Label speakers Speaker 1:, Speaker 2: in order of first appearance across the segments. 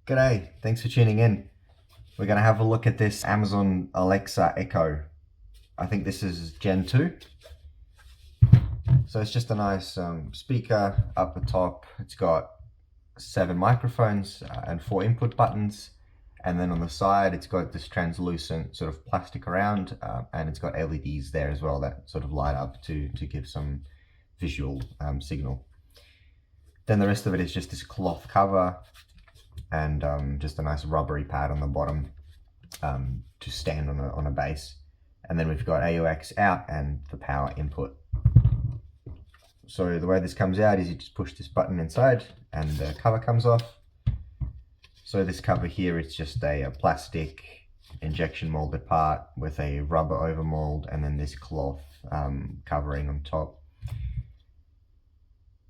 Speaker 1: G'day, thanks for tuning in. We're going to have a look at this Amazon Alexa Echo. I think this is Gen 2. So it's just a nice speaker up the top. It's got 7 microphones and 4 input buttons. And then on the side, it's got this translucent sort of plastic around, and it's got LEDs there as well that sort of light up to give some visual signal. Then the rest of it is just this cloth cover and just a nice rubbery pad on the bottom to stand on a base. And then we've got AUX out and the power input. So the way this comes out is you just push this button inside and the cover comes off. So this cover here is just a plastic injection molded part with a rubber overmold and then this cloth covering on top.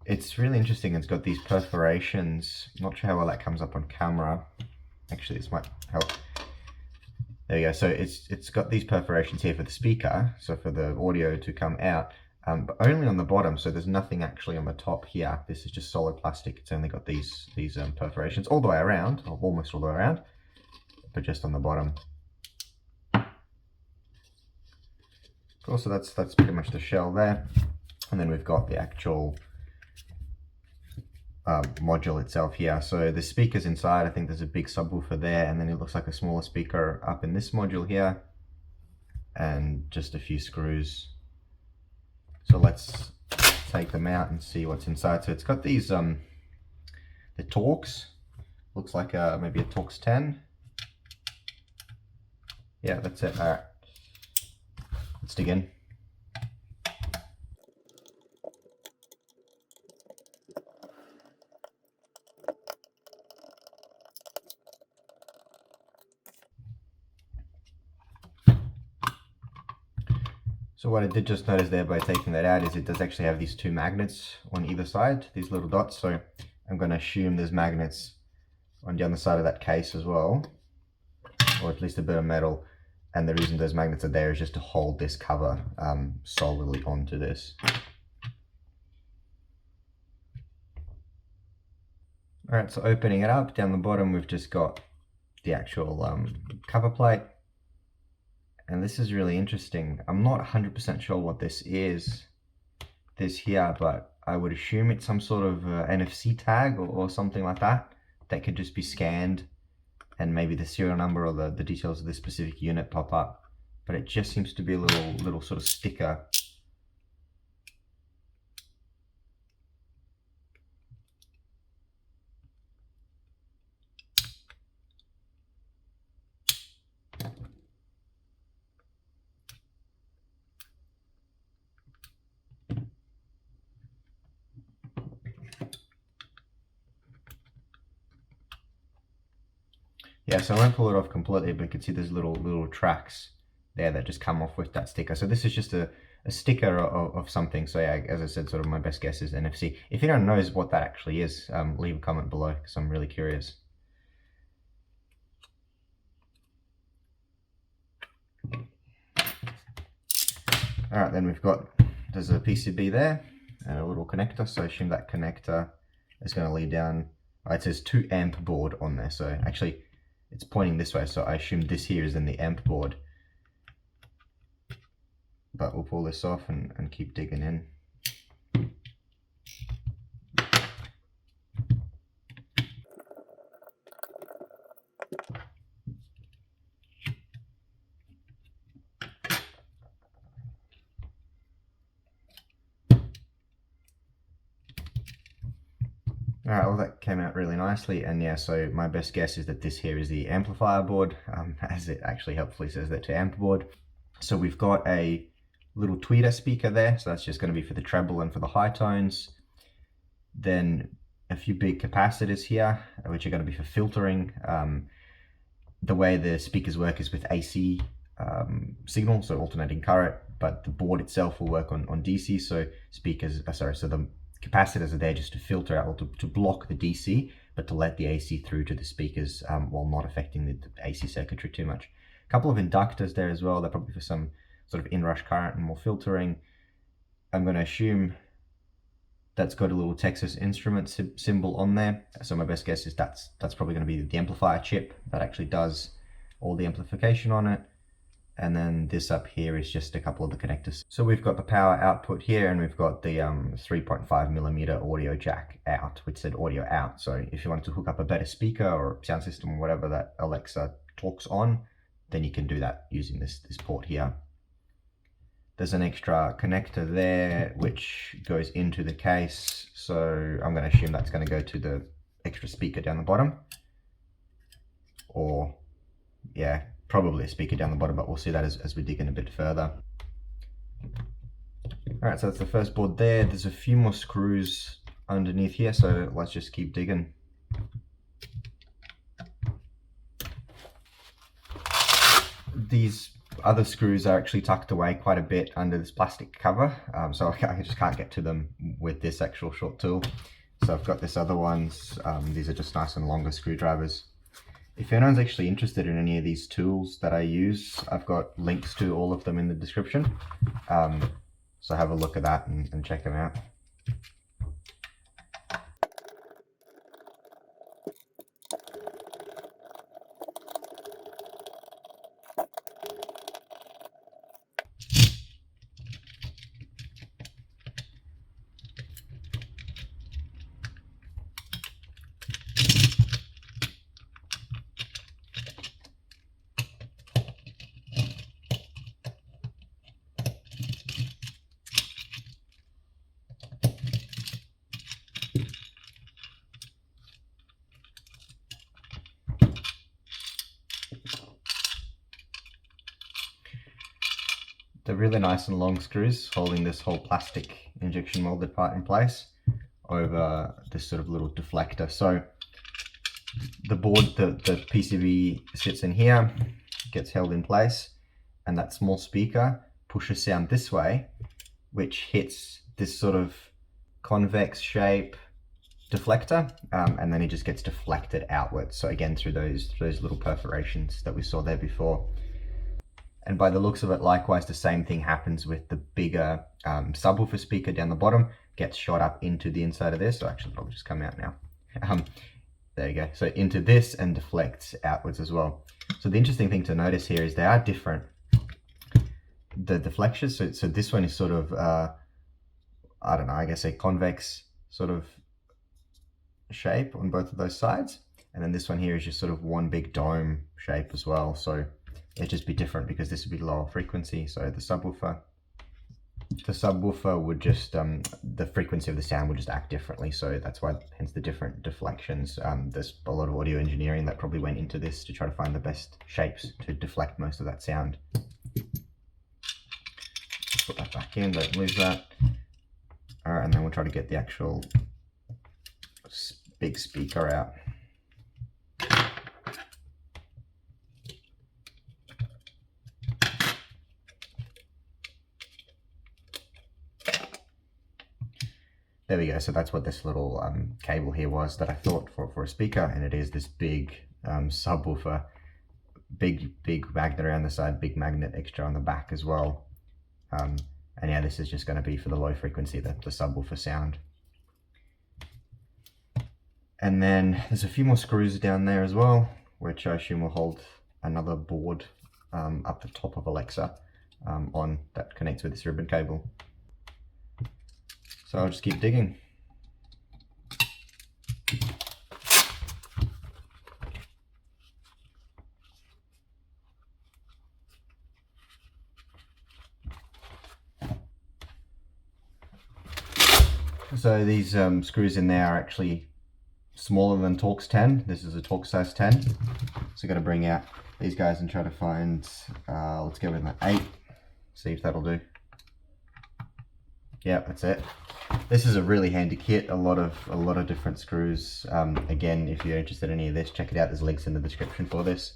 Speaker 1: It's really interesting. It's got these perforations. Not sure how well that comes up on camera. Actually, this might help. There you go. So it's got these perforations here for the speaker, so for the audio to come out, but only on the bottom. So there's nothing actually on the top here. This is just solid plastic. It's only got these perforations all the way around, or almost all the way around, but just on the bottom. Cool. So that's pretty much the shell there, and then we've got the actual module itself here. So the speakers inside, I think there's a big subwoofer there, and then it looks like a smaller speaker up in this module here, and just a few screws. So let's take them out and see what's inside. So it's got these the Torx, looks like maybe a Torx 10. Yeah, that's it. All right, let's dig in. So what I did just notice there by taking that out is it does actually have these 2 magnets on either side, these little dots. So I'm going to assume there's magnets on the other side of that case as well, or at least a bit of metal. And the reason those magnets are there is just to hold this cover solidly onto this. All right, so opening it up, down the bottom we've just got the actual cover plate. And this is really interesting. I'm not 100% sure what this is, this here, but I would assume it's some sort of NFC tag or something like that. That could just be scanned and maybe the serial number or the details of this specific unit pop up. But it just seems to be a little sort of sticker. Yeah, so I won't pull it off completely, but you can see there's little tracks there that just come off with that sticker. So this is just a sticker of something. So yeah, as I said, sort of my best guess is NFC. If anyone knows what that actually is, leave a comment below because I'm really curious. All right, then there's a PCB there and a little connector. So I assume that connector is going to lead down. It says 2 amp board on there. So actually, it's pointing this way, so I assume this here is in the amp board. But we'll pull this off and keep digging in. Alright, well that came out really nicely, and yeah, so my best guess is that this here is the amplifier board, as it actually helpfully says that to amp board. So we've got a little tweeter speaker there, so that's just going to be for the treble and for the high tones. Then a few big capacitors here, which are going to be for filtering. The way the speakers work is with AC signal, so alternating current, but the board itself will work on DC, so the capacitors are there just to filter out, or to block the DC, but to let the AC through to the speakers while not affecting the AC circuitry too much. A couple of inductors there as well. They're probably for some sort of inrush current and more filtering. I'm going to assume that's got a little Texas Instruments symbol on there. So my best guess is that's probably going to be the amplifier chip that actually does all the amplification on it. And then this up here is just a couple of the connectors. So we've got the power output here, and we've got the 3.5mm audio jack out, which said audio out. So if you wanted to hook up a better speaker or sound system or whatever that Alexa talks on, then you can do that using this port here. There's an extra connector there which goes into the case, so I'm going to assume that's going to go to the extra speaker down the bottom, or yeah, probably a speaker down the bottom, but we'll see that as we dig in a bit further. Alright, so that's the first board there. There's a few more screws underneath here, so let's just keep digging. These other screws are actually tucked away quite a bit under this plastic cover, so I just can't get to them with this actual short tool. So I've got this other ones. These are just nice and longer screwdrivers. If anyone's actually interested in any of these tools that I use, I've got links to all of them in the description. So have a look at that and check them out. They're really nice and long screws holding this whole plastic injection molded part in place over this sort of little deflector. So the board, the PCB sits in here, gets held in place, and that small speaker pushes sound this way, which hits this sort of convex shape deflector, and then it just gets deflected outwards. So again, through those little perforations that we saw there before. And by the looks of it, likewise, the same thing happens with the bigger subwoofer speaker down the bottom, gets shot up into the inside of this. So actually, it'll just come out now. There you go. So into this and deflects outwards as well. So the interesting thing to notice here is they are different. The deflections, so this one is sort of, I don't know, I guess a convex sort of shape on both of those sides. And then this one here is just sort of one big dome shape as well. So it'd just be different because this would be lower frequency. So the subwoofer would just, the frequency of the sound would just act differently. So that's why, hence the different deflections. There's a lot of audio engineering that probably went into this to try to find the best shapes to deflect most of that sound. Put that back in, don't lose that. All right, and then we'll try to get the actual big speaker out. There we go. So that's what this little cable here was that I thought for a speaker, and it is this big subwoofer, big magnet around the side, big magnet extra on the back as well. And yeah, this is just going to be for the low frequency, the subwoofer sound. And then there's a few more screws down there as well, which I assume will hold another board up the top of Alexa on that connects with this ribbon cable. So I'll just keep digging. So these screws in there are actually smaller than Torx 10. This is a Torx size 10. So I'm going to bring out these guys and try to find, let's go with an 8, see if that'll do. Yeah, that's it. This is a really handy kit, a lot of different screws. Again, if you're interested in any of this, check it out. There's links in the description for this.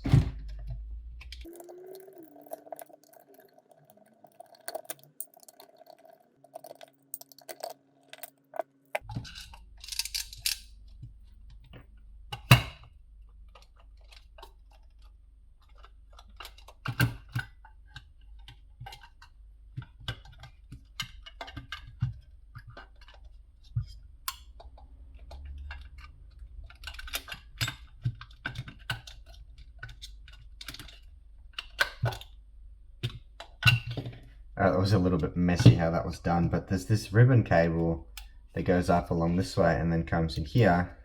Speaker 1: It was a little bit messy how that was done, but there's this ribbon cable that goes up along this way and then comes in here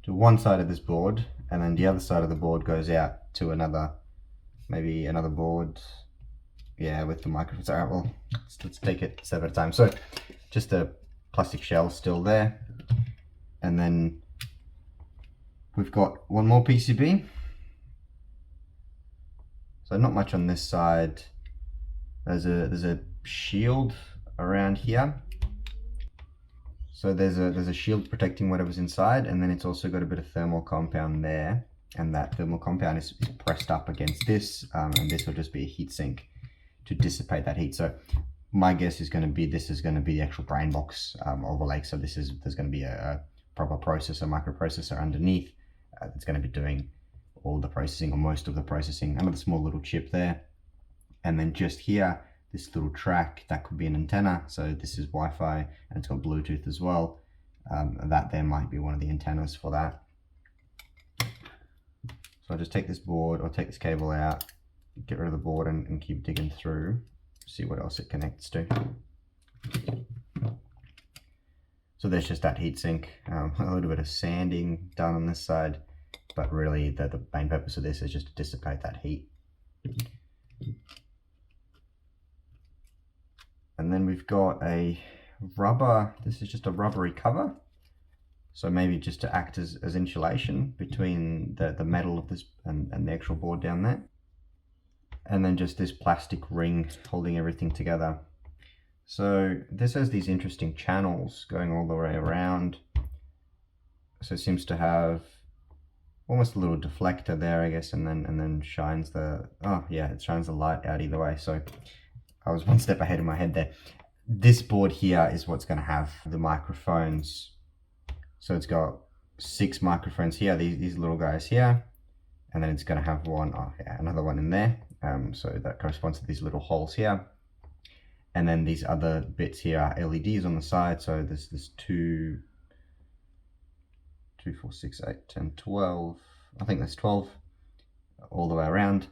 Speaker 1: to one side of this board, and then the other side of the board goes out to another, maybe another board, yeah, with the microphones. Alright, well, let's take it step at a time. So just a plastic shell still there, and then we've got one more PCB. So not much on this side. There's a shield around here. So there's a shield protecting whatever's inside, and then it's also got a bit of thermal compound there, and that thermal compound is pressed up against this, and this will just be a heat sink to dissipate that heat. So my guess is going to be this is going to be the actual brain box overlay. So there's going to be a proper processor, microprocessor underneath that's going to be doing all the processing or most of the processing. Another small little chip there, and then just here, this little track, that could be an antenna. So this is Wi-Fi and it's got Bluetooth as well. That there might be one of the antennas for that. So I'll just take this board or take this cable out, get rid of the board and keep digging through, see what else it connects to. So there's just that heatsink, a little bit of sanding done on this side, but really the main purpose of this is just to dissipate that heat. And then we've got a rubber, this is just a rubbery cover. So maybe just to act as insulation between the metal of this and the actual board down there. And then just this plastic ring holding everything together. So this has these interesting channels going all the way around. So it seems to have almost a little deflector there, I guess, and then shines the, oh yeah, it shines the light out either way. So I was one step ahead in my head there. This board here is what's going to have the microphones. So it's got 6 microphones here, these little guys here, and then it's going to have one, oh yeah, another one in there. So that corresponds to these little holes here. And then these other bits here are LEDs on the side. So there's 2, 4, 6, 8, 10, 12. I think there's 12 all the way around.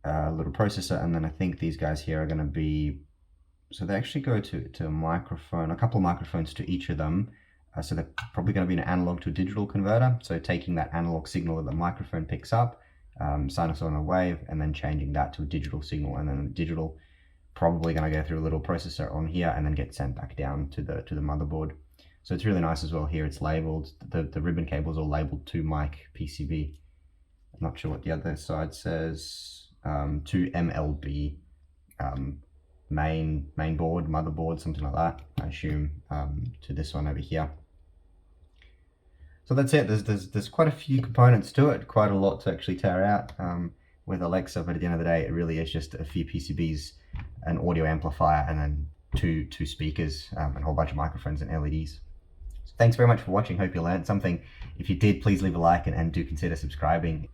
Speaker 1: A little processor, and then I think these guys here are going to be, so they actually go to a microphone, a couple of microphones to each of them. So they're probably going to be an analog to a digital converter. So taking that analog signal that the microphone picks up, sinusoidal wave, and then changing that to a digital signal, and then the digital probably going to go through a little processor on here and then get sent back down to the motherboard. So it's really nice as well. Here it's labeled, the ribbon cables are labeled to mic PCB. I'm not sure what the other side says. To MLB, main board, motherboard, something like that, I assume, to this one over here. So that's it. There's quite a few components to it, quite a lot to actually tear out with Alexa, but at the end of the day, it really is just a few PCBs, an audio amplifier, and then two speakers, and a whole bunch of microphones and LEDs. So thanks very much for watching. Hope you learned something. If you did, please leave a like and do consider subscribing.